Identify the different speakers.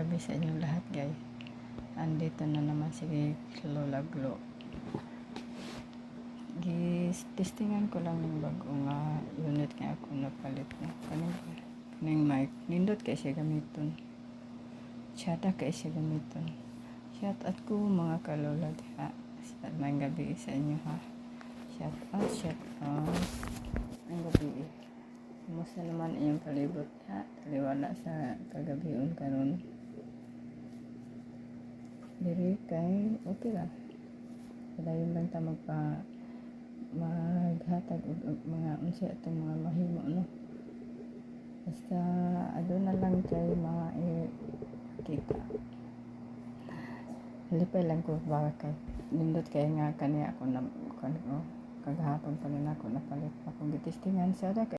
Speaker 1: gabi sa inyong lahat, guys. Andito na naman si Lola Glo. Testingan ko lang ng bagong unit nga ako napalit na. Kaning mic. Nindot kay siya gamiton. Chata kay siya gamiton. Shout out ko mga kalola diha. May gabi sa inyo ha. Shout out. Ang gabi. Kumusta naman iyong palibot ha? Taliwala sa kagabion karon. Diri kay okay lang. Padayon lang ta maghatag og mga unsa atong mga mahimo no. Basta aduna lang kay mga kita. Lipay lang ko ba kay nindot kay nga kaniya ako na kagahapon pa rin ako napalit akong gitistingan sa